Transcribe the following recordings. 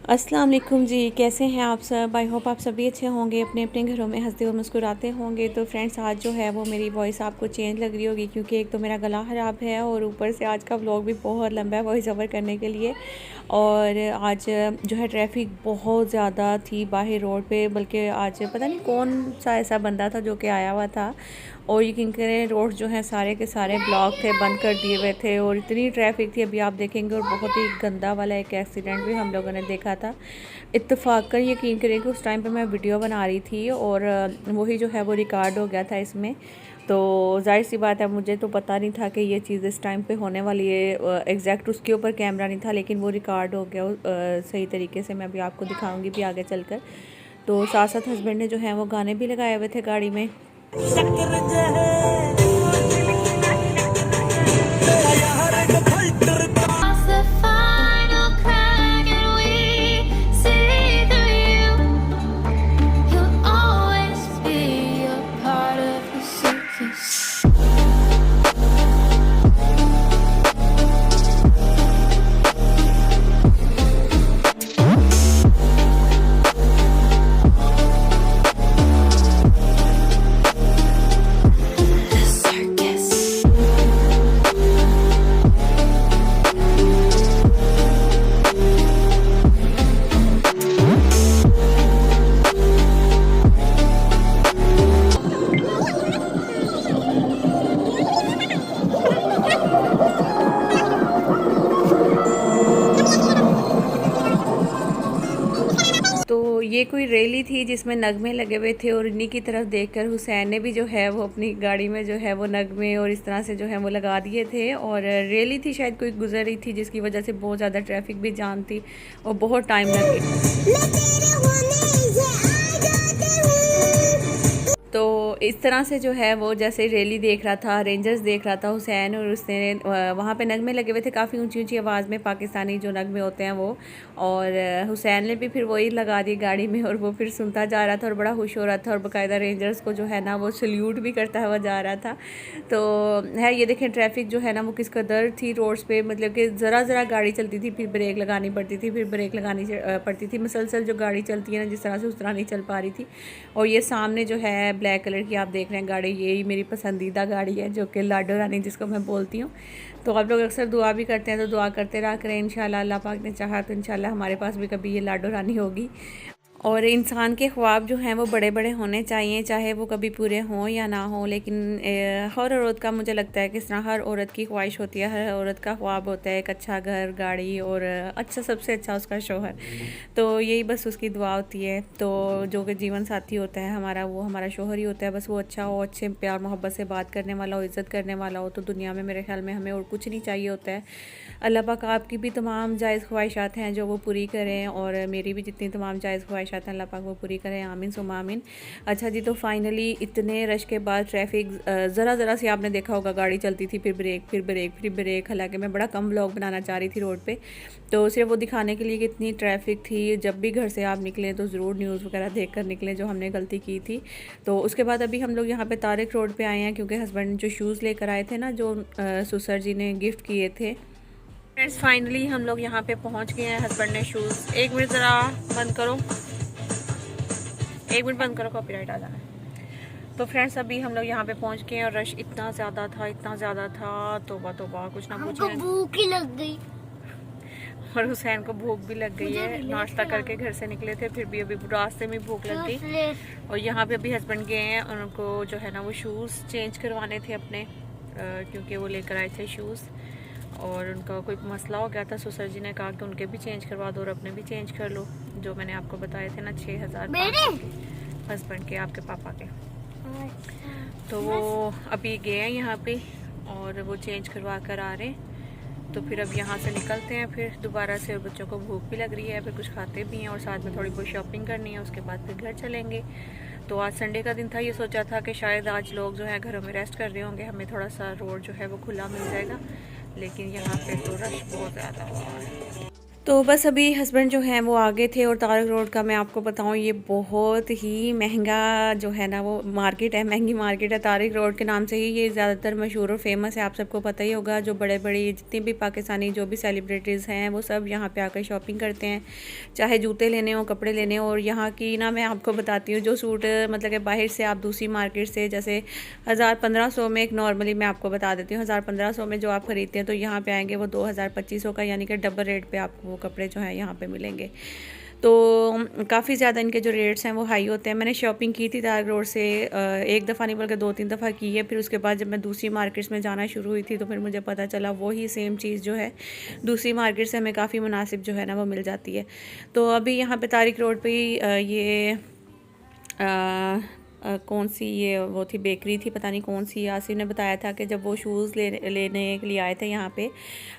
अस्सलाम वालेकुम जी, कैसे हैं आप सब। आई होप आप सभी अच्छे होंगे, अपने अपने घरों में हंसते हुए मुस्कुराते होंगे। तो फ्रेंड्स, आज जो है वो मेरी वॉइस आपको चेंज लग रही होगी क्योंकि एक तो मेरा गला ख़राब है और ऊपर से आज का व्लॉग भी बहुत लंबा है वॉइस ओवर करने के लिए। और आज जो है ट्रैफिक बहुत ज़्यादा थी बाहर रोड पे, बल्कि आज पता नहीं कौन सा ऐसा बंदा था जो कि आया हुआ था और यकीन करें रोड जो है सारे के सारे ब्लॉक थे, बंद कर दिए हुए थे और इतनी ट्रैफिक थी अभी आप देखेंगे। और बहुत ही गंदा वाला एक एक्सीडेंट भी हम लोगों ने देखा था। इत्तेफाक कर यकीन करें कि उस टाइम पे मैं वीडियो बना रही थी और वही जो है वो रिकॉर्ड हो गया था इसमें। तो जाहिर सी बात है, मुझे तो पता नहीं था कि ये चीज़ इस टाइम पे होने वाली है। एग्जैक्ट उसके ऊपर कैमरा नहीं था लेकिन वो रिकॉर्ड हो गया सही तरीके से। मैं अभी आपको दिखाऊंगी भी आगे चलकर। तो साथ साथ हस्बैंड ने जो है वो गाने भी लगाए हुए थे गाड़ी में। तो ये कोई रैली थी जिसमें नगमे लगे हुए थे और इन्हीं की तरफ देखकर हुसैन ने भी जो है वो अपनी गाड़ी में जो है वो नगमे और इस तरह से जो है वो लगा दिए थे। और रैली थी, शायद कोई गुजर रही थी जिसकी वजह से बहुत ज़्यादा ट्रैफिक भी जाम थी और बहुत टाइम लग गया। तो इस तरह से जो है वो जैसे रैली देख रहा था, रेंजर्स देख रहा था हुसैन, और उसने वहाँ पे नगमे लगे हुए थे काफ़ी ऊंची ऊंची आवाज़ में, पाकिस्तानी जो नगमे होते हैं वो। और हुसैन ने भी फिर वही लगा दी गाड़ी में और वो फिर सुनता जा रहा था और बड़ा खुश हो रहा था और बाकायदा रेंजर्स को जो है ना वो सल्यूट भी करता हुआ जा रहा था। तो है ये देखें ट्रैफिक जो है ना वो किस कदर थी रोड्स पे, मतलब कि ज़रा ज़रा गाड़ी चलती थी फिर ब्रेक लगानी पड़ती थी, फिर ब्रेक लगानी पड़ती थी। मुसलसल जो गाड़ी चलती है ना जिस तरह से, उस तरह नहीं चल पा रही थी। और ये सामने जो है ब्लैक कलर की आप देख रहे हैं गाड़ी, यही मेरी पसंदीदा गाड़ी है जो कि लाडो रानी जिसको मैं बोलती हूँ। तो आप लोग अक्सर दुआ भी करते हैं, तो दुआ करते रहा करें, इंशाल्लाह अल्लाह पाक ने चाहा तो इंशाल्लाह हमारे पास भी कभी ये लाडो रानी होगी। और इंसान के ख्वाब जो हैं वो बड़े बड़े होने चाहिए, चाहे वो कभी पूरे हों या ना हो। लेकिन हर औरत का, मुझे लगता है कि इस तरह हर औरत की ख्वाहिश होती है, हर औरत का ख्वाब होता है एक अच्छा घर, गाड़ी और अच्छा, सबसे अच्छा उसका शौहर। तो यही बस उसकी दुआ होती है। तो जो कि जीवन साथी होता है हमारा, वो हमारा शौहर ही होता है। बस वो अच्छा हो, अच्छे प्यार मोहब्बत से बात करने वाला हो, इज़्ज़त करने वाला हो, तो दुनिया में मेरे ख्याल में हमें और कुछ नहीं चाहिए होता है। अल्लाह पाक आपकी भी तमाम जायज़ ख्वाहिशात हैं जो वो पूरी करें, और मेरी भी जितनी तमाम जायज़ ख्वाहिशात हैं अल्लाह पाक वो पूरी करें, आमीन सुम्मा आमीन। अच्छा जी, तो फाइनली इतने रश के बाद ट्रैफिक ज़रा ज़रा सी आपने देखा होगा गाड़ी चलती थी, फिर ब्रेक, फिर ब्रेक, फिर ब्रेक। हालांकि मैं बड़ा कम व्लॉग बनाना चाह रही थी रोड पे, तो सिर्फ वो दिखाने के लिए कि इतनी ट्रैफिक थी। जब भी घर से आप निकलें तो ज़रूर न्यूज़ वगैरह देख कर निकलें, जो हमने गलती की थी। तो उसके बाद अभी हम लोग यहाँ पे तारिक रोड पे आए हैं क्योंकि हस्बैंड जो शूज़ लेकर आए थे ना, जो सुसर जी ने गिफ्ट किए थे। फ्रेंड्स, फाइनली हम लोग यहाँ पे पहुँच गए हैं। हस्बैंड ने शूज़, एक मिनट ज़रा बंद करो, एक मिनट बंद करो, कॉपीराइट आ जाना है। तो फ्रेंड्स, अभी हम लोग यहाँ पे पहुँच गए हैं और रश इतना ज़्यादा था, इतना ज़्यादा था, तौबा तौबा, कुछ ना कुछ। भूख ही लग गई और हुसैन को भूख भी लग गई है। नाश्ता करके घर से निकले थे, फिर भी अभी रास्ते में भूख लग गई। और यहाँ पे अभी हस्बैंड गए हैं, उनको जो है ना वो शूज़ चेंज करवाने थे अपने, क्योंकि वो लेकर आए थे शूज़ और उनका कोई मसला हो गया था। सुसर जी ने कहा कि उनके भी चेंज करवा दो और अपने भी चेंज कर लो, जो मैंने आपको बताए थे ना 6,000 हस्बैंड के, आपके पापा के। तो वो अभी गए हैं यहाँ पे और वो चेंज करवा कर आ रहे हैं। तो फिर अब यहाँ से निकलते हैं फिर दोबारा से, और बच्चों को भूख भी लग रही है, फिर कुछ खाते भी हैं और साथ में थोड़ी बहुत शॉपिंग करनी है, उसके बाद फिर घर चलेंगे। तो आज संडे का दिन था, ये सोचा था कि शायद आज लोग जो है घरों में रेस्ट कर रहे होंगे, हमें थोड़ा सा रोड जो है वो खुला मिल जाएगा, लेकिन यहाँ पे तो रश बहुत ज़्यादा हुआ है। तो बस अभी हस्बैंड जो हैं वो आगे थे, और तारक रोड का मैं आपको बताऊं ये बहुत ही महंगा जो है ना वो मार्केट है, महंगी मार्केट है। तारक रोड के नाम से ही ये ज़्यादातर मशहूर और फेमस है, आप सबको पता ही होगा। जो बड़े बड़े जितने भी पाकिस्तानी जो भी सेलिब्रिटीज़ हैं वो सब यहाँ पे आकर शॉपिंग करते हैं, चाहे जूते लेने हो, कपड़े लेने हो। और यहाँ की ना मैं आपको बताती हूँ, जो सूट मतलब कि बाहर से आप दूसरी मार्केट से जैसे 1000-1500 में, एक नॉर्मली मैं आपको बता देती हूँ, 1000-1500 में जो आप ख़रीदते हैं तो यहाँ पे आएंगे वो 2000-2500 का, यानी कि डबल रेट पे आपको कपड़े जो हैं यहाँ पे मिलेंगे। तो काफ़ी ज़्यादा इनके जो रेट्स हैं वो हाई होते हैं। मैंने शॉपिंग की थी तारक रोड से, एक दफ़ा नहीं बल्कि 2-3 दफ़ा की है। फिर उसके बाद जब मैं दूसरी मार्केट्स में जाना शुरू हुई थी तो फिर मुझे पता चला वही सेम चीज़ जो है दूसरी मार्केट से हमें काफ़ी मुनासिब जो है ना वो मिल जाती है। तो अभी यहाँ पे तारक रोड पे ही ये कौन सी ये वो थी बेकरी थी, पता नहीं कौन सी। आसिफ ने बताया था कि जब वो शूज़ लेने के लिए आए थे यहाँ पे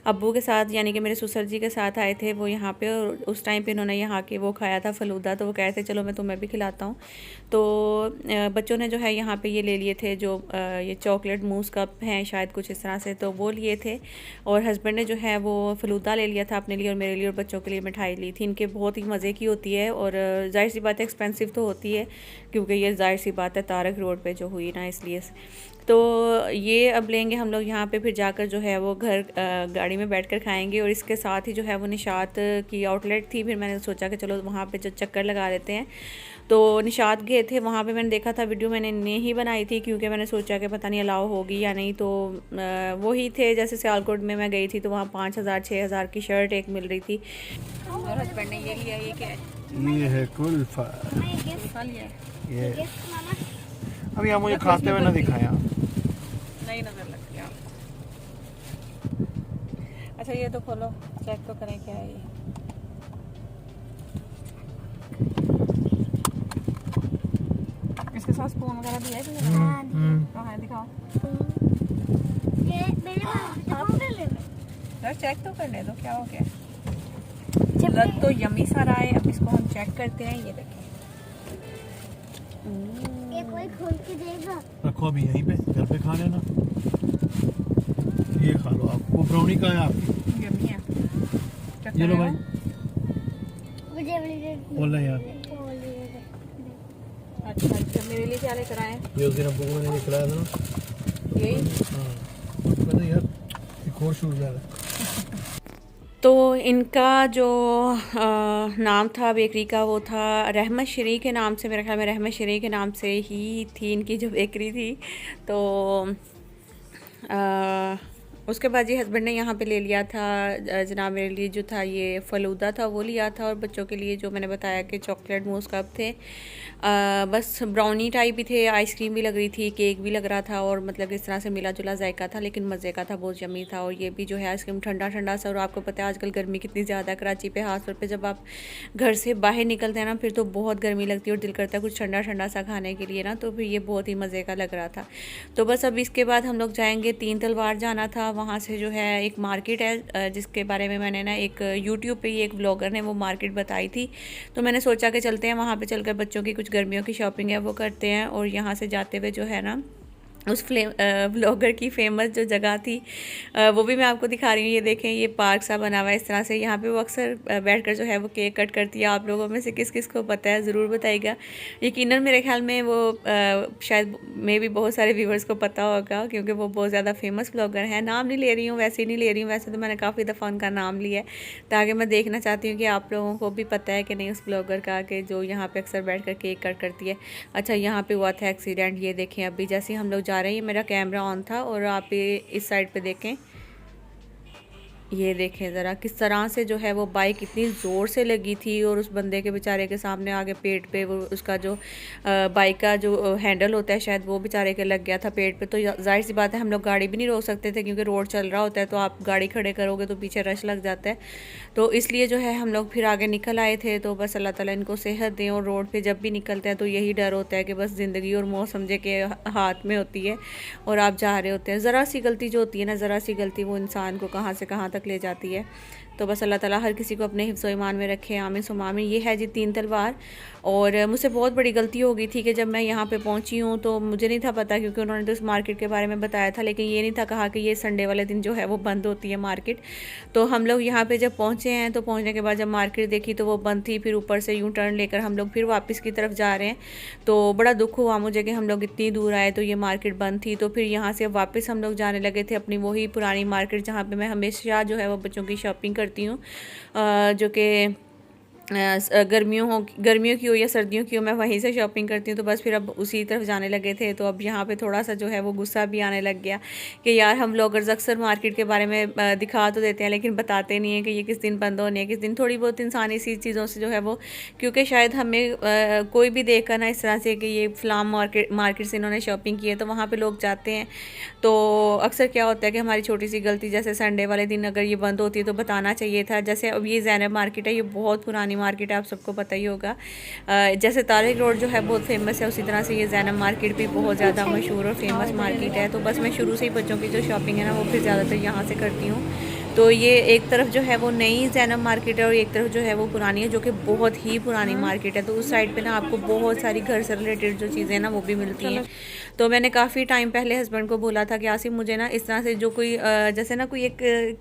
अब्बू के साथ, यानी कि मेरे ससुर जी के साथ आए थे वो यहाँ पे, और उस टाइम पे इन्होंने यहाँ के वो खाया था फ़लूदा, तो वो कहे थे चलो मैं तुम्हें भी खिलाता हूँ। तो बच्चों ने जो है यहाँ पे ये ले लिए थे, जो ये चॉकलेट मूस कप हैं शायद कुछ इस तरह से, तो वो लिए थे। और हस्बैंड ने जो है वो फ़लूदा ले लिया था अपने लिए और मेरे लिए, और बच्चों के लिए मिठाई ली थी। इनके बहुत ही मज़े की होती है, और जाहिर सी बात है एक्सपेंसिव तो होती है, क्योंकि ये जाहिर सी बात है तारक रोड पे जो हुई ना, इसलिए। तो ये अब लेंगे हम लोग यहाँ पे, फिर जाकर जो है वो घर गाड़ी में बैठकर खाएंगे। और इसके साथ ही जो है वो निशात की आउटलेट थी, फिर मैंने सोचा कि चलो वहाँ पे जो चक्कर लगा देते हैं। तो निशात गए थे, वहाँ पे मैंने देखा था वीडियो, मैंने नहीं बनाई थी क्योंकि मैंने सोचा कि पता नहीं अलाउ होगी या नहीं। तो वही थे जैसे सियालकोट में मैं गई थी तो वहाँ 5000-6000 की शर्ट एक मिल रही थी। और हस्बैंड ने ये लिया, ये क्या है? ये है कुल्फा। ये अभी आप मुझे खाते हुए ना दिखाया, नहीं नजर लग गया। अच्छा ये तो खोलो, चेक तो करें क्या है ये। इसके साथ स्पून वगैरह भी है कि नहीं? कहाँ है दिखाओ। यार चेक तो करने दो, क्या हो गया। लग तो यमी सा रहा है, अब इसको हम चेक करते हैं। ये देखें, कोई खोल के देगा। रखो अभी यहीं पे, घर पे खा लेना। ये खा लो आप। वो ब्राउनी का है आपकी? यमी है। ये लो भाई, मुझे बोल रहे यार। अच्छा मेरे लिए क्या लेकर आए? ये उस दिन अब्बू को मैंने खिलाया था ना, यही। हाँ पता यार, एक और शूज़ है। तो इनका जो नाम था बेकरी का वो था रहमत शरी के नाम से, मेरे ख्याल में रहमत शरी के नाम से ही थी इनकी जो बेकरी थी। तो उसके बाद ये हस्बैंड ने यहाँ पे ले लिया था जनाब मेरे लिए जो था ये फ़लूदा था वो लिया था, और बच्चों के लिए जो मैंने बताया कि चॉकलेट मूस कप थे, बस ब्राउनी टाइप ही थे, आइसक्रीम भी लग रही थी, केक भी लग रहा था, और मतलब इस तरह से मिला जुला जायका था, लेकिन मज़े का था, बहुत यमी था। और ये भी जो है आइसक्रीम ठंडा ठंडा सा, और आपको पता है आजकल गर्मी कितनी ज़्यादा है कराची पे, खास तौर पे जब आप घर से बाहर निकलते हैं ना फिर तो बहुत गर्मी लगती है और दिल करता है कुछ ठंडा ठंडा सा खाने के लिए ना, तो फिर ये बहुत ही मज़े का लग रहा था। तो बस अब इसके बाद हम लोग जाएँगे, 3 तलवार जाना था, वहाँ से जो है एक मार्केट है जिसके बारे में मैंने ना एक यूट्यूब पे ही एक ब्लॉगर ने वो मार्केट बताई थी, तो मैंने सोचा कि चलते हैं वहाँ पे, चलकर बच्चों की कुछ गर्मियों की शॉपिंग है वो करते हैं। और यहाँ से जाते हुए जो है ना उस ब्लॉगर की फेमस जो जगह थी वो भी मैं आपको दिखा रही हूँ। ये देखें, ये पार्क सा बना हुआ है इस तरह से, यहाँ पे वो अक्सर बैठकर जो है वो केक कट करती है। आप लोगों में से किस किस को पता है ज़रूर बताइएगा। यकीनन मेरे ख्याल में वो शायद मे भी बहुत सारे व्यूवर्स को पता होगा, क्योंकि वो बहुत ज़्यादा फेमस ब्लॉगर हैं। नाम नहीं ले रही हूँ, वैसे ही नहीं ले रही हूँ, वैसे तो मैंने काफ़ी दफ़ा उनका नाम लिया है, ताकि मैं देखना चाहती हूँ कि आप लोगों को भी पता है कि नहीं उस ब्लॉगर का, कि जो यहाँ पर अक्सर बैठ कर केक कट करती है। अच्छा यहाँ पर हुआ था एक्सीडेंट, ये देखें अभी जैसे हम लोग जा रहे हैं, मेरा कैमरा ऑन था और आप इस साइड पे देखें, ये देखें ज़रा किस तरह से जो है वो बाइक इतनी ज़ोर से लगी थी, और उस बंदे के बेचारे के सामने आगे पेट पे वो उसका जो बाइक का जो हैंडल होता है शायद वो बेचारे के लग गया था पेट पे। तो जाहिर सी बात है हम लोग गाड़ी भी नहीं रोक सकते थे, क्योंकि रोड चल रहा होता है, तो आप गाड़ी खड़े करोगे तो पीछे रश लग जाता है। तो इसलिए जो है हम लोग फिर आगे निकल आए थे। तो बस अल्लाह ताला इनको सेहत दें, और रोड पर जब भी निकलते हैं तो यही डर होता है कि बस ज़िंदगी और मौत समझे के हाथ में होती है, और आप जा रहे होते हैं। ज़रा सी गलती जो होती है ना, ज़रा सी गलती वो इंसान को कहाँ से कहाँ तक ले जाती है। तो बस अल्लाह ताला हर किसी को अपने हिफ्ज़ व ईमान में रखे, आमीन सुम्मा आमीन। ये है जी 3 तलवार। और मुझसे बहुत बड़ी गलती हो गई थी कि जब मैं यहाँ पे पहुँची हूँ तो मुझे नहीं था पता, क्योंकि उन्होंने तो इस मार्केट के बारे में बताया था, लेकिन ये नहीं था कहा कि ये संडे वाले दिन जो है वो बंद होती है मार्केट। तो हम लोग यहाँ पे जब पहुँचे हैं तो पहुँचने के बाद जब मार्केट देखी तो वो बंद थी। फिर ऊपर से यूँ टर्न लेकर हम लोग फिर वापस की तरफ जा रहे हैं, तो बड़ा दुख हुआ मुझे कि हम लोग इतनी दूर आए तो ये मार्केट बंद थी। तो फिर यहाँ से वापस हम लोग जाने लगे थे अपनी वही पुरानी मार्केट जहाँ पर मैं हमेशा जो है वो बच्चों की शॉपिंग करती हूँ, जो कि गर्मियों की हो या सर्दियों की हो, मैं वहीं से शॉपिंग करती हूँ। तो बस फिर अब उसी तरफ जाने लगे थे। तो अब यहाँ पे थोड़ा सा जो है वो गुस्सा भी आने लग गया कि यार हम ब्लॉगर्स अक्सर मार्केट के बारे में दिखा तो देते हैं लेकिन बताते नहीं हैं कि ये किस दिन बंद होनी है, किस दिन। थोड़ी बहुत इंसान इसी चीज़ों से जो है वो, क्योंकि शायद हमें कोई भी देखकर ना इस तरह से कि ये फ़लाम मार्केट से इन्होंने शॉपिंग की है तो वहाँ पर लोग जाते हैं। तो अक्सर क्या होता है कि हमारी छोटी सी गलती, जैसे संडे वाले दिन अगर ये बंद होती है तो बताना चाहिए था। जैसे अब ये ज़ैनब मार्केट है, ये बहुत पुरानी मार्केट है, आप सबको पता ही होगा। जैसे तारिक रोड जो है बहुत फेमस है, उसी तरह से ये ज़ैनब मार्केट भी बहुत ज़्यादा मशहूर और फेमस मार्केट है। तो बस मैं शुरू से ही बच्चों की जो शॉपिंग है ना वो फिर ज़्यादातर यहाँ से करती हूँ। तो ये एक तरफ जो है वो नई ज़ैनब मार्केट है और एक तरफ जो है वो पुरानी है, जो कि बहुत ही पुरानी मार्केट है। तो उस साइड पे ना आपको बहुत सारी घर से रिलेटेड जो चीज़ें ना वो भी मिलती हैं। तो मैंने काफ़ी टाइम पहले हस्बैंड को बोला था कि आसिफ मुझे ना इस तरह से जो कोई जैसे ना कोई एक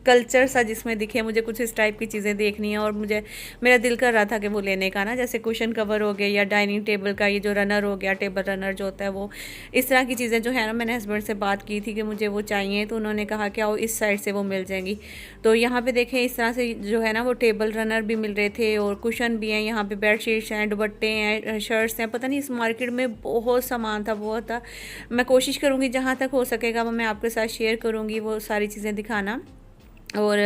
कल्चर सा जिसमें दिखे, मुझे कुछ इस टाइप की चीज़ें देखनी है। और मेरा दिल कर रहा था कि वो लेने का ना, जैसे कुशन कवर हो गया या डाइनिंग टेबल का ये जो रनर हो गया, टेबल रनर जो होता है वो, इस तरह की चीज़ें जो है ना मैंने हस्बैंड से बात की थी कि मुझे वो चाहिए। तो उन्होंने कहा कि आओ इस साइड से वो मिल जाएंगी। तो यहाँ पे देखें इस तरह से जो है ना वो टेबल रनर भी मिल रहे थे और कुशन भी हैं, यहाँ पे बेडशीट्स हैं, दुपट्टे हैं, शर्ट्स हैं। पता नहीं इस मार्केट में बहुत सामान था, बहुत था। मैं कोशिश करूँगी जहाँ तक हो सकेगा वो मैं आपके साथ शेयर करूँगी वो सारी चीज़ें दिखाना। और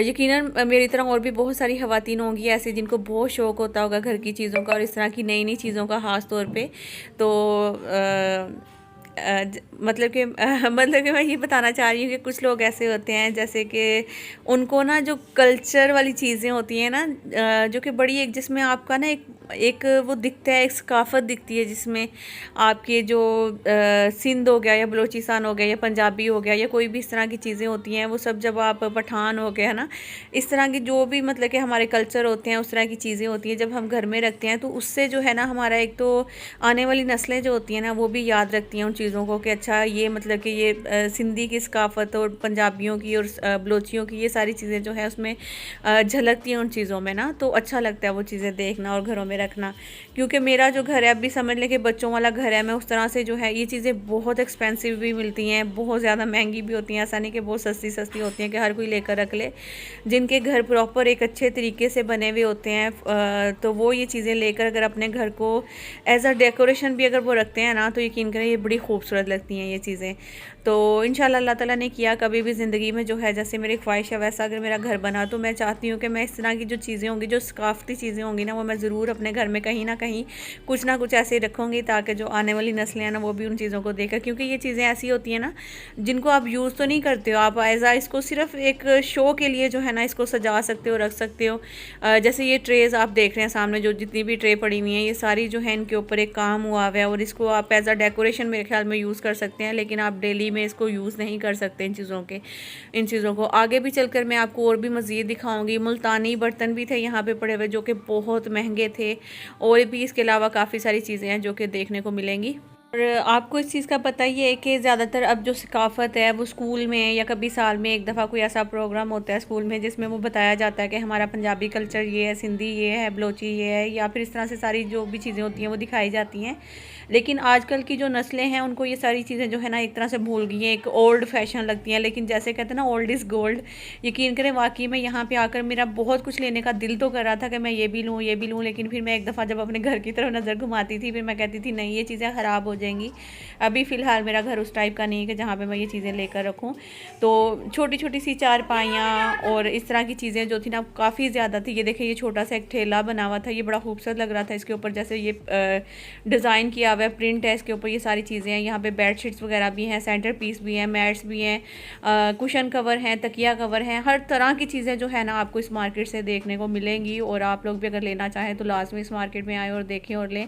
यकीनन मेरी तरह और भी बहुत सारी ख़वातीन होंगी ऐसी जिनको बहुत शौक़ होता होगा घर की चीज़ों का और इस तरह की नई नई चीज़ों का ख़ास तौर पे। तो मतलब कि मैं ये बताना चाह रही हूँ कि कुछ लोग ऐसे होते हैं जैसे कि उनको ना जो कल्चर वाली चीज़ें होती हैं ना, जो कि बड़ी एक जिसमें आपका ना एक वो दिखता है, एक सकाफ़त दिखती है जिसमें आपके जो सिंध हो गया या बलोचिस्तान हो गया या पंजाबी हो गया या कोई भी इस तरह की चीज़ें होती हैं, वो सब जब आप पठान हो गया है ना, इस तरह की जो भी मतलब कि हमारे कल्चर होते हैं उस तरह की चीज़ें होती हैं, जब हम घर में रखते हैं तो उससे जो है ना हमारा एक तो आने वाली नस्लें जो होती हैं ना वो भी याद रखती हैं उन चीज़ों को कि अच्छा ये मतलब कि ये सिंधी की सकाफ़त और पंजाबियों की और बलोचियों की ये सारी चीज़ें जो है उसमें झलकती हैं उन चीज़ों में ना। तो अच्छा लगता है वो चीज़ें देखना और घरों में रखना। क्योंकि मेरा जो घर है अभी समझ लें कि बच्चों वाला घर है, मैं उस तरह से जो है ये चीज़ें बहुत एक्सपेंसिव भी मिलती हैं, बहुत ज़्यादा महंगी भी होती हैं, ऐसा नहीं कि बहुत सस्ती होती हैं कि हर कोई लेकर रख ले। जिनके घर प्रॉपर एक अच्छे तरीके से बने हुए होते हैं तो वो ये चीज़ें लेकर अगर अपने घर को एज अ डेकोरेशन भी अगर वो रखते हैं ना तो यकीन करें ये बड़ी खूबसूरत लगती हैं ये चीज़ें। तो इंशाल्लाह अल्लाह ताला ने किया कभी भी ज़िंदगी में जो है जैसे मेरी ख्वाहिश है वैसा अगर मेरा घर बना तो मैं चाहती हूँ कि मैं इस तरह की जो चीज़ें होंगी, जो सकाफ़ती चीज़ें होंगी ना, वो मैं ज़रूर अपने घर में कहीं ना कहीं कुछ ना कुछ ऐसे रखूँगी ताकि जो आने वाली नस्लें हैं ना वो भी उन चीज़ों को देखें। क्योंकि ये चीज़ें ऐसी होती हैं ना जिनको आप यूज़ तो नहीं करते हो, आप एज़ा इसको सिर्फ एक शो के लिए जो है ना इसको सजा सकते हो, रख सकते हो। जैसे ये ट्रेज़ आप देख रहे हैं सामने, जो जितनी भी ट्रे पड़ी हुई हैं ये सारी जो है इनके ऊपर एक काम हुआ हुआ है और इसको आप एज़ अ डेकोरेशन मेरे ख्याल में यूज़ कर सकते हैं, लेकिन आप डेली में इसको यूज़ नहीं कर सकते इन चीज़ों को। आगे भी चलकर मैं आपको और भी मज़ीद दिखाऊंगी। मुल्तानी बर्तन भी थे यहाँ पे पड़े हुए जो कि बहुत महंगे थे, और भी इसके अलावा काफ़ी सारी चीज़ें हैं जो कि देखने को मिलेंगी। और आपको इस चीज़ का पता ही है कि ज़्यादातर अब जो सकाफ़त है वो स्कूल में या कभी साल में एक दफ़ा कोई ऐसा प्रोग्राम होता है स्कूल में जिसमें वो बताया जाता है कि हमारा पंजाबी कल्चर ये है, सिंधी ये है, बलोची ये है, या फिर इस तरह से सारी जो भी चीज़ें होती हैं वो दिखाई जाती हैं। लेकिन आजकल की जो नस्लें हैं उनको ये सारी चीज़ें जो है ना एक तरह से भूल गई हैं, एक ओल्ड फैशन लगती हैं। लेकिन जैसे कहते हैं ना ओल्ड इज़ गोल्ड, यकीन करें वाकई में यहाँ पे आकर मेरा बहुत कुछ लेने का दिल तो कर रहा था कि मैं ये भी लूँ ये भी लूँ, लेकिन फिर मैं एक दफ़ा जब अपने घर की तरफ नज़र घुमाती थी फिर मैं कहती थी नहीं ये चीज़ें ख़राब हो जाएंगी। अभी फ़िलहाल मेरा घर उस टाइप का नहीं है कि जहाँ पर मैं ये चीज़ें लेकर रखूँ। तो छोटी छोटी सी चारपाइयाँ और इस तरह की चीज़ें जो थी ना काफ़ी ज़्यादा थी। ये देखिए ये छोटा सा एक ठेला बना हुआ था, ये बड़ा खूबसूरत लग रहा था। इसके ऊपर जैसे ये डिज़ाइन किया हुआ है, प्रिंट है इसके ऊपर, ये सारी चीज़ें हैं। यहाँ पे बेडशीट्स वगैरह भी हैं, सेंटर पीस भी हैं, मैट्स भी हैं, कुशन कवर हैं, तकिया कवर हैं, हर तरह की चीज़ें जो है ना आपको इस मार्केट से देखने को मिलेंगी। और आप लोग भी अगर लेना चाहें तो लाजमी इस मार्केट में आएँ और देखें और लें,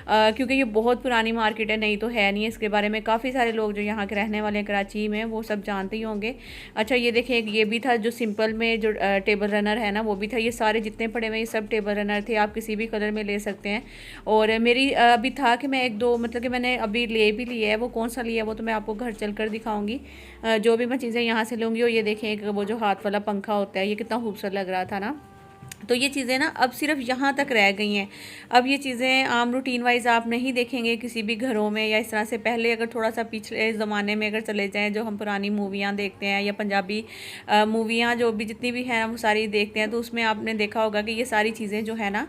क्योंकि ये बहुत पुरानी मार्केट है, नहीं तो है नहीं, इसके बारे में काफ़ी सारे लोग जो यहाँ के रहने वाले हैं कराची में वो सब जानते ही होंगे। अच्छा ये देखें, एक ये भी था जो सिंपल में जो टेबल रनर है ना वो भी था। ये सारे जितने पड़े हुए ये सब टेबल रनर थे, आप किसी भी कलर में ले सकते हैं। और मेरी अभी था कि मैं एक दो मतलब कि मैंने अभी ले भी लिया है, वो कौन सा लिया है वो तो मैं आपको घर चल कर दिखाऊँगी जो भी मैं चीज़ें यहाँ से लूँगी। और ये देखें एक वो जो हाथ वाला पंखा होता है, ये कितना खूबसूरत लग रहा था ना। तो ये चीज़ें ना अब सिर्फ यहाँ तक रह गई हैं। अब ये चीज़ें आम रूटीन वाइज आप नहीं देखेंगे किसी भी घरों में या इस तरह से। पहले अगर थोड़ा सा पिछले ज़माने में अगर चले जाएं, जो हम पुरानी मूवियाँ देखते हैं या पंजाबी मूवियाँ जो भी जितनी भी हैं वो सारी देखते हैं, तो उसमें आपने देखा होगा कि ये सारी चीज़ें जो है ना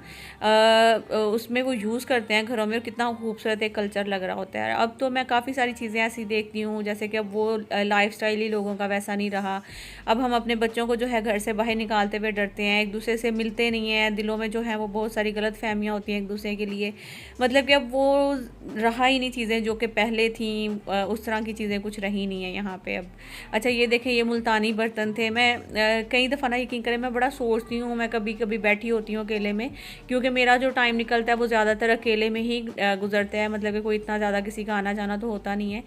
उसमें वो यूज़ करते हैं घरों में, और कितना खूबसूरत एक कल्चर लग रहा होता है। अब तो मैं काफ़ी सारी चीज़ें ऐसी देखती हूँ जैसे कि अब वो लाइफ स्टाइल ही लोगों का वैसा नहीं रहा। अब हम अपने बच्चों को जो है घर से बाहर निकालते हुए डरते हैं, एक दूसरे से मिलते नहीं हैं, दिलों में जो है वो बहुत सारी गलत फहमियाँ होती हैं एक दूसरे के लिए। मतलब कि अब वो रहा ही नहीं चीज़ें जो कि पहले थी, उस तरह की चीज़ें कुछ रही नहीं है यहाँ पे अब। अच्छा ये देखें, ये मुल्तानी बर्तन थे। मैं कई दफ़ा ना यकीन करें मैं बड़ा सोचती हूँ, मैं कभी कभी बैठी होती हूँ अकेले में, क्योंकि मेरा जो टाइम निकलता है वो ज़्यादातर अकेले में ही गुजरता है। मतलब कि कोई इतना ज़्यादा किसी का आना जाना तो होता नहीं है।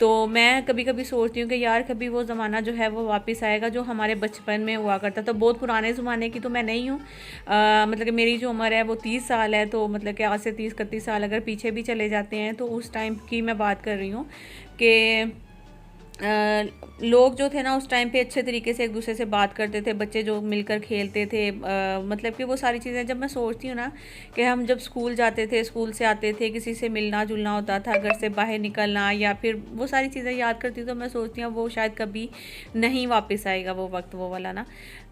तो मैं कभी कभी सोचती हूँ कि यार कभी वो ज़माना जो है वो वापस आएगा जो हमारे बचपन में हुआ करता। तो बहुत पुराने ज़माने की तो मैं नहीं हूँ, मतलब कि मेरी जो उम्र है वो 30 साल है। तो मतलब कि आज से 30-31 साल अगर पीछे भी चले जाते हैं तो उस टाइम की मैं बात कर रही हूँ कि लोग जो थे ना उस टाइम पे अच्छे तरीके से एक दूसरे से बात करते थे, बच्चे जो मिलकर खेलते थे। मतलब कि वो सारी चीज़ें जब मैं सोचती हूँ ना कि हम जब स्कूल जाते थे, स्कूल से आते थे, किसी से मिलना जुलना होता था, घर से बाहर निकलना, या फिर वो सारी चीज़ें याद करती हूँ तो मैं सोचती हूँ वो शायद कभी नहीं वापस आएगा वो वक्त वो वाला ना।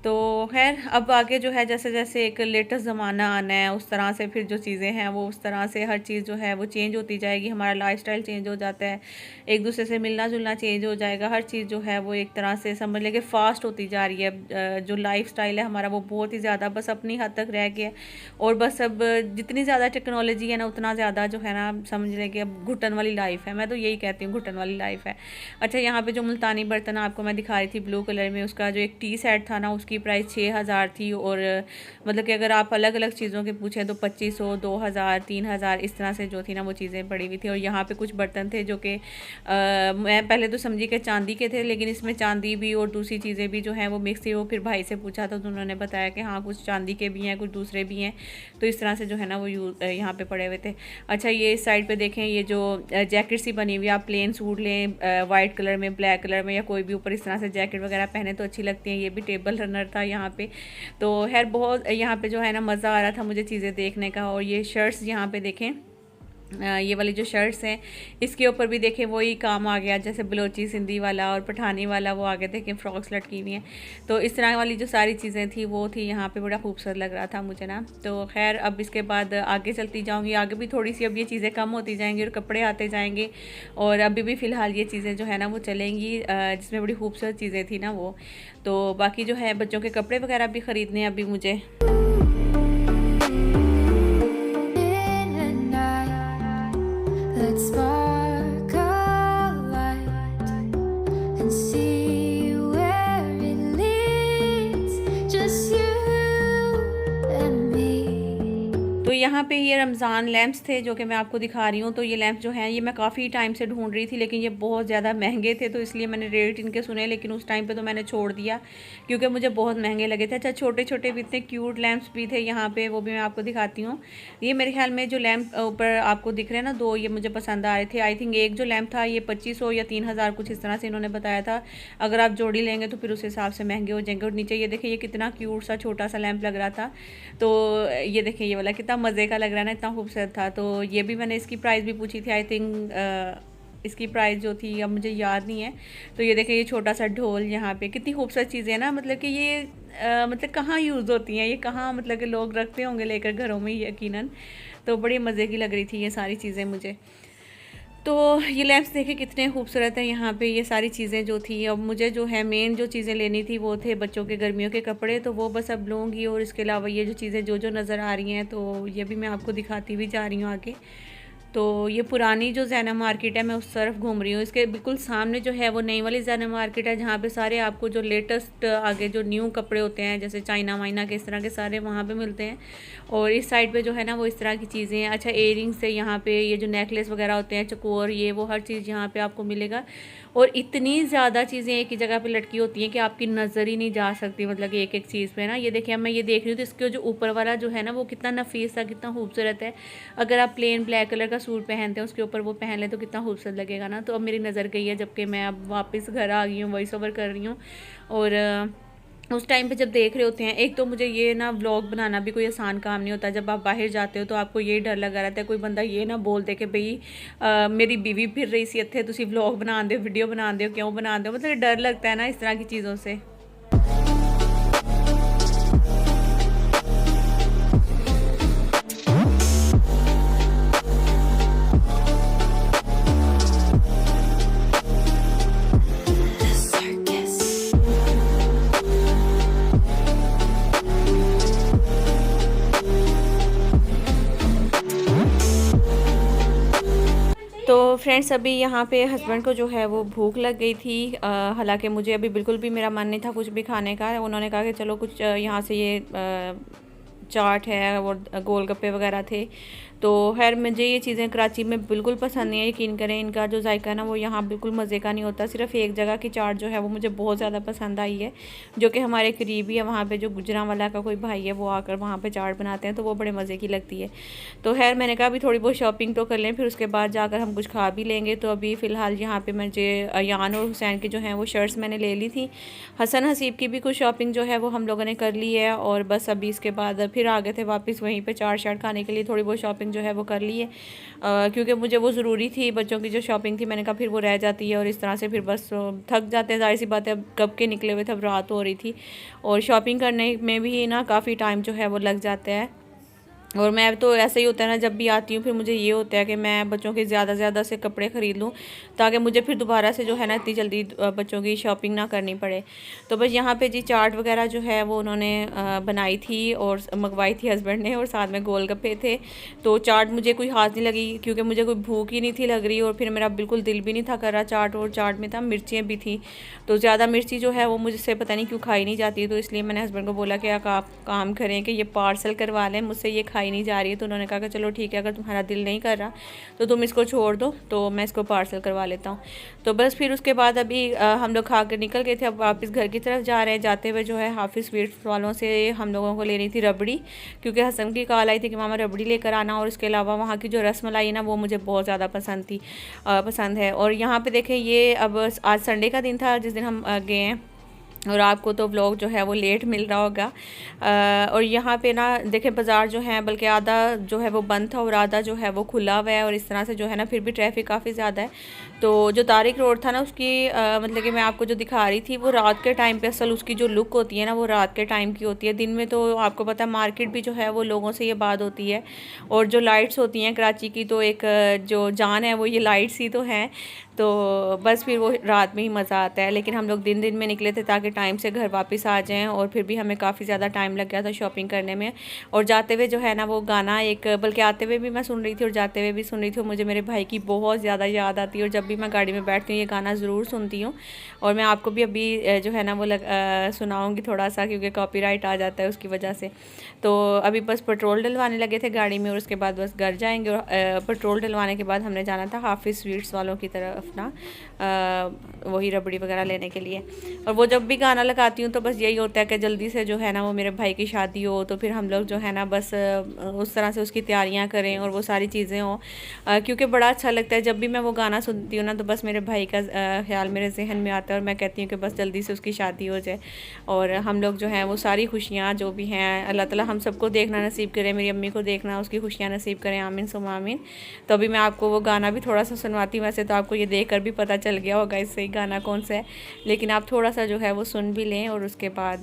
तो खैर अब आगे जो है जैसे जैसे एक लेटेस्ट ज़माना आना है उस तरह से फिर जो चीज़ें हैं वो उस तरह से हर चीज़ जो है वो चेंज होती जाएगी। हमारा लाइफस्टाइल चेंज हो जाता है, एक दूसरे से मिलना जुलना चेंज हो जाएगा, हर चीज़ जो है वो एक तरह से समझ लें कि फ़ास्ट होती जा रही है। जो लाइफस्टाइल है हमारा वो बहुत ही ज़्यादा बस अपनी हद तक रह गया। और बस अब जितनी ज़्यादा टेक्नोलॉजी है ना उतना ज़्यादा जो है ना समझ लें कि अब घुटन वाली लाइफ है। मैं तो यही कहती हूँ, घुटन वाली लाइफ है। अच्छा यहाँ पे जो मुल्तानी बर्तन आपको मैं दिखा रही थी ब्लू कलर में, उसका जो एक टी सेट था ना उसकी प्राइस 6000 थी। और मतलब कि अगर आप अलग अलग चीज़ों के पूछें तो 2500, 2000, 3000 इस तरह से जो थी ना वो चीज़ें पड़ी हुई थी। और यहाँ पे कुछ बर्तन थे जो कि मैं पहले तो समझी कि चांदी के थे, लेकिन इसमें चांदी भी और दूसरी चीज़ें भी जो हैं वो मिक्स थी। वो फिर भाई से पूछा तो उन्होंने बताया कि हाँ कुछ चांदी के भी हैं कुछ दूसरे भी हैं। तो इस तरह से जो है ना वो यहाँ पे पड़े हुए थे। अच्छा ये इस साइड पे देखें, ये जो जैकेट सी बनी हुई, आप प्लेन सूट लें वाइट कलर में, ब्लैक कलर में, या कोई भी ऊपर इस तरह से जैकेट वगैरह पहने तो अच्छी लगती हैं। ये भी टेबल रनर था यहाँ पे। तो खैर बहुत यहाँ पे जो है ना मज़ा आ रहा था मुझे चीज़ें देखने का। और ये शर्ट्स यहाँ पे देखें, ये वाली जो शर्ट्स हैं इसके ऊपर भी देखें वही काम आ गया, जैसे बलोची सिंधी वाला और पठानी वाला वो आगे देखें फ्रॉक्स लटकी हुई हैं। तो इस तरह वाली जो सारी चीज़ें थी वो थी यहाँ पे, बड़ा खूबसूरत लग रहा था मुझे ना। तो खैर अब इसके बाद आगे चलती जाऊँगी, आगे भी थोड़ी सी अब ये चीज़ें कम होती जाएंगी और कपड़े आते जाएंगे। और अभी भी फ़िलहाल ये चीज़ें जो है ना वो चलेंगी, जिसमें बड़ी खूबसूरत चीज़ें थी ना वो। तो बाकी जो है बच्चों के कपड़े वगैरह भी ख़रीदने हैं अभी मुझे। Let's spark a light and see where it leads, just you and me. तो यहाँ पे ये रमज़ान लैंप्स थे जो कि मैं आपको दिखा रही हूँ। तो ये लैंप जो हैं ये मैं काफ़ी टाइम से ढूंढ रही थी, लेकिन ये बहुत ज़्यादा महंगे थे तो इसलिए मैंने रेट इनके सुने, लेकिन उस टाइम पे तो मैंने छोड़ दिया क्योंकि मुझे बहुत महंगे लगे थे। अच्छा छोटे छोटे भी इतने क्यूट लैंप्स भी थे यहाँ पे, वो भी मैं आपको दिखाती हूँ। ये मेरे ख्याल में जो लैंप ऊपर आपको दिख रहे हैं ना दो, ये मुझे पसंद आ रहे थे। आई थिंक एक जो लैंप था ये 2500 या 3000 कुछ इस तरह से इन्होंने बताया था। अगर आप जोड़ी लेंगे तो फिर उस हिसाब से महंगे हो जाएंगे। और नीचे ये देखिए ये कितना क्यूट सा छोटा सा लैंप लग रहा था। तो ये देखिए ये वाला कितना मज़े का लग रहा है ना, इतना खूबसूरत था। तो ये भी मैंने इसकी प्राइस भी पूछी थी, आई थिंक इसकी प्राइस जो थी अब मुझे याद नहीं है। तो ये देखिए ये छोटा सा ढोल, यहाँ पे कितनी खूबसूरत चीज़ें हैं ना। मतलब कि ये मतलब कहाँ यूज़ होती हैं, ये कहाँ मतलब कि लोग रखते होंगे लेकर घरों में यकीनन। तो बड़ी मज़े की लग रही थी ये सारी चीज़ें मुझे। तो ये लैंप्स देखे कितने खूबसूरत है यहाँ पे, ये सारी चीज़ें जो थी। अब मुझे जो है मेन जो चीज़ें लेनी थी वो थे बच्चों के गर्मियों के कपड़े, तो वो बस अब लूँगी। और इसके अलावा ये जो चीज़ें जो नज़र आ रही हैं तो ये भी मैं आपको दिखाती हुई जा रही हूँ आगे। तो ये पुरानी जो ज़ैना मार्केट है मैं उस तरफ घूम रही हूँ। इसके बिल्कुल सामने जो है वो नई वाली ज़ैना मार्केट है, जहाँ पे सारे आपको जो लेटेस्ट आगे जो न्यू कपड़े होते हैं जैसे चाइना वाइना के इस तरह के सारे वहाँ पे मिलते हैं। और इस साइड पे जो है ना वो इस तरह की चीज़ें हैं। अच्छा, एयरिंग्स से यहाँ पे ये जो नेकलेस वगैरह होते हैं, चकोर, ये वो हर चीज़ यहाँ पे आपको मिलेगा। और इतनी ज़्यादा चीज़ें एक ही जगह पे लटकी होती हैं कि आपकी नज़र ही नहीं जा सकती, मतलब कि एक एक चीज़ पे ना। ये देखिए, मैं ये देख रही हूँ तो इसके जो ऊपर वाला जो है ना वो कितना नफीस सा, कितना खूबसूरत है। अगर आप प्लेन ब्लैक कलर का सूट पहनते हैं उसके ऊपर वो पहन ले तो कितना खूबसूरत लगेगा ना। तो अब मेरी नज़र गई है, जबकि मैं अब वापस घर आ गई हूँ, वॉइस ओवर कर रही हूँ। और उस टाइम पे जब देख रहे होते हैं, एक तो मुझे ये ना व्लॉग बनाना भी कोई आसान काम नहीं होता। जब आप बाहर जाते हो तो आपको ये डर लगा रहता है कोई बंदा ये ना बोल दे कि भाई मेरी बीवी फिर रही सी इत्थे, तुसी व्लॉग बना दो, वीडियो बना दो, क्यों बना दो, मतलब डर लगता है ना इस तरह की चीज़ों से। तो फ्रेंड्स, अभी यहाँ पे हस्बैंड को जो है वो भूख लग गई थी। हालांकि मुझे अभी बिल्कुल भी मेरा मन नहीं था कुछ भी खाने का। उन्होंने कहा कि चलो कुछ यहाँ से ये चाट है और गोलगप्पे वगैरह थे। तो खैर मुझे ये चीज़ें कराची में बिल्कुल पसंद नहीं है। यकीन करें, इनका जो जायका है ना वो यहाँ बिल्कुल मज़े का नहीं होता। सिर्फ एक जगह की चाट जो है वो मुझे बहुत ज़्यादा पसंद आई है, जो कि हमारे करीबी है। वहाँ पे जो गुजरांवाला का कोई भाई है वो आकर वहाँ पे चाट बनाते हैं, तो वो बड़े मज़े की लगती है। तो खैर मैंने कहा अभी थोड़ी बहुत शॉपिंग तो कर लें, फिर उसके बाद जाकर हम कुछ खा भी लेंगे। तो अभी फ़िलहाल यहाँ पर मुझे अयान और हुसैन की जो हैं वो शर्ट्स मैंने ले ली थी। हसन हसीब की भी कुछ शॉपिंग जो है वो हम लोगों ने कर ली है। और बस अभी इसके बाद फिर आ गए थे वापस वहीं पर चाट शाट खाने के लिए। थोड़ी बहुत शॉपिंग जो है वो कर ली है, क्योंकि मुझे वो ज़रूरी थी। बच्चों की जो शॉपिंग थी मैंने कहा फिर वो रह जाती है, और इस तरह से फिर बस थक जाते हैं। ज़ाहिर सी बात है, अब कब के निकले हुए थे, अब रात हो रही थी और शॉपिंग करने में भी ना काफ़ी टाइम जो है वो लग जाता है। और मैं तो ऐसा ही होता है ना, जब भी आती हूँ फिर मुझे ये होता है कि मैं बच्चों के ज़्यादा से ज़्यादा से कपड़े ख़रीद लूँ, ताकि मुझे फिर दोबारा से जो है ना इतनी जल्दी बच्चों की शॉपिंग ना करनी पड़े। तो बस यहाँ पे जी चाट वगैरह जो है वो उन्होंने बनाई थी और मंगवाई थी हस्बैंड ने, और साथ में गोलगप्पे थे। तो चाट मुझे कोई हाथ नहीं लगी, क्योंकि मुझे कोई भूख ही नहीं थी लग रही, और फिर मेरा बिल्कुल दिल भी नहीं था कर रहा चाट। और चाट में था मिर्चियाँ भी थी, तो ज़्यादा मिर्ची जो है वो मुझसे पता नहीं क्यों खाई नहीं जाती। तो इसलिए मैंने हस्बैंड को बोला कि आप काम करें कि ये पार्सल करवा लें, मुझसे ये खाई नहीं जा रही है। तो उन्होंने कहा कि चलो ठीक है, अगर तुम्हारा दिल नहीं कर रहा तो तुम इसको छोड़ दो, तो मैं इसको पार्सल करवा लेता हूँ। तो बस फिर उसके बाद अभी हम लोग खा कर निकल गए थे। अब वापस घर की तरफ जा रहे हैं। जाते हुए जो है हाफिज़ स्वीट्स वालों से हम लोगों को लेनी थी रबड़ी, क्योंकि हसन की कॉल आई थी कि मामा रबड़ी लेकर आना। और इसके अलावा वहाँ की जो रसमलाई है ना वो मुझे बहुत ज़्यादा पसंद है। और यहाँ पर देखें, ये अब आज संडे का दिन था जिस दिन हम गए हैं, और आपको तो व्लॉग जो है वो लेट मिल रहा होगा। और यहाँ पे ना देखें, बाज़ार जो है बल्कि आधा जो है वो बंद था और आधा जो है वो खुला हुआ है। और इस तरह से जो है ना फिर भी ट्रैफिक काफ़ी ज़्यादा है। तो जो तारिक रोड था ना उसकी मतलब कि मैं आपको जो दिखा रही थी वो रात के टाइम पे असल उसकी जो लुक होती है ना वो रात के टाइम की होती है। दिन में तो आपको पता है मार्केट भी जो है वो लोगों से ये बात होती है, और जो लाइट्स होती हैं कराची की, तो एक जो जान है वो ये लाइट्स ही तो हैं। तो बस फिर वो रात में ही मज़ा आता है। लेकिन हम लोग दिन में निकले थे ताकि टाइम से घर वापस आ जाएं, और फिर भी हमें काफ़ी ज़्यादा टाइम लग गया था शॉपिंग करने में। और जाते हुए जो है ना वो गाना एक, बल्कि आते हुए भी मैं सुन रही थी और जाते हुए भी सुन रही थी। और मुझे मेरे भाई की बहुत ज़्यादा याद आती है, और जब भी मैं गाड़ी में बैठती हूँ ये गाना ज़रूर सुनती हूँ। और मैं आपको भी अभी जो है ना वो सुनाऊँगी थोड़ा सा, क्योंकि कॉपीराइट आ जाता है उसकी वजह से। तो अभी बस पेट्रोल डलवाने लगे थे गाड़ी में, और उसके बाद बस घर जाएंगे। और पेट्रोल डलवाने के बाद हमने जाना था हाफिज़ स्वीट्स वालों की तरफ ना, वही रबड़ी वगैरह लेने के लिए। और वो जब भी गाना लगाती हूँ तो बस यही होता है कि जल्दी से जो है ना वो मेरे भाई की शादी हो, तो फिर हम लोग जो है ना बस उस तरह से उसकी तैयारियाँ करें और वो सारी चीज़ें हों, क्योंकि बड़ा अच्छा लगता है। जब भी मैं वो गाना सुनती हूँ ना तो बस मेरे भाई का ख्याल मेरे जहन में आता है, और मैं कहती हूँ कि बस जल्दी से उसकी शादी हो जाए, और हम लोग जो हैं वो सारी खुशियाँ जो भी हैं अल्लाह ताला हम सबको देखना नसीब करें, मेरी अम्मी को देखना, उसकी खुशियाँ नसीब करें, आमीन सुम आमीन। तो अभी मैं आपको वो गाना भी थोड़ा सा सुनवाती हूँ। वैसे तो आपको ये देख कर भी पता चल गया होगा इससे गाना कौन सा है, लेकिन आप थोड़ा सा जो है वो सुन भी लें। और उसके बाद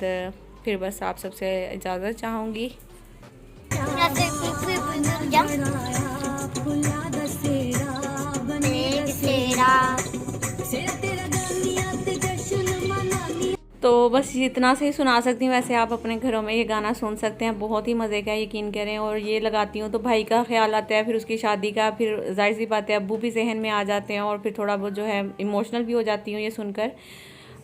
फिर बस आप सबसे इजाज़त चाहूँगी। तो बस इतना से ही सुना सकती हूँ। वैसे आप अपने घरों में ये गाना सुन सकते हैं, बहुत ही मज़े का, यकीन करें। और ये लगाती हूँ तो भाई का ख्याल आता है, फिर उसकी शादी का, फिर जाहिर सी बात है अब्बू भी जहन में आ जाते हैं, और फिर थोड़ा बहुत जो है इमोशनल भी हो जाती हूँ ये सुनकर।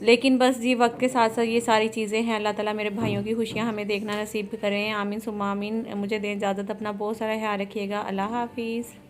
लेकिन बस जी वक्त के साथ साथ ये सारी चीज़ें हैं। अल्लाह ताला मेरे भाइयों की खुशियाँ हमें देखना नसीब करें। आमीन सुम्मा आमीन। मुझे दें इजाज़त, अपना बहुत सारा ख्याल रखिएगा। अल्लाह हाफिज़।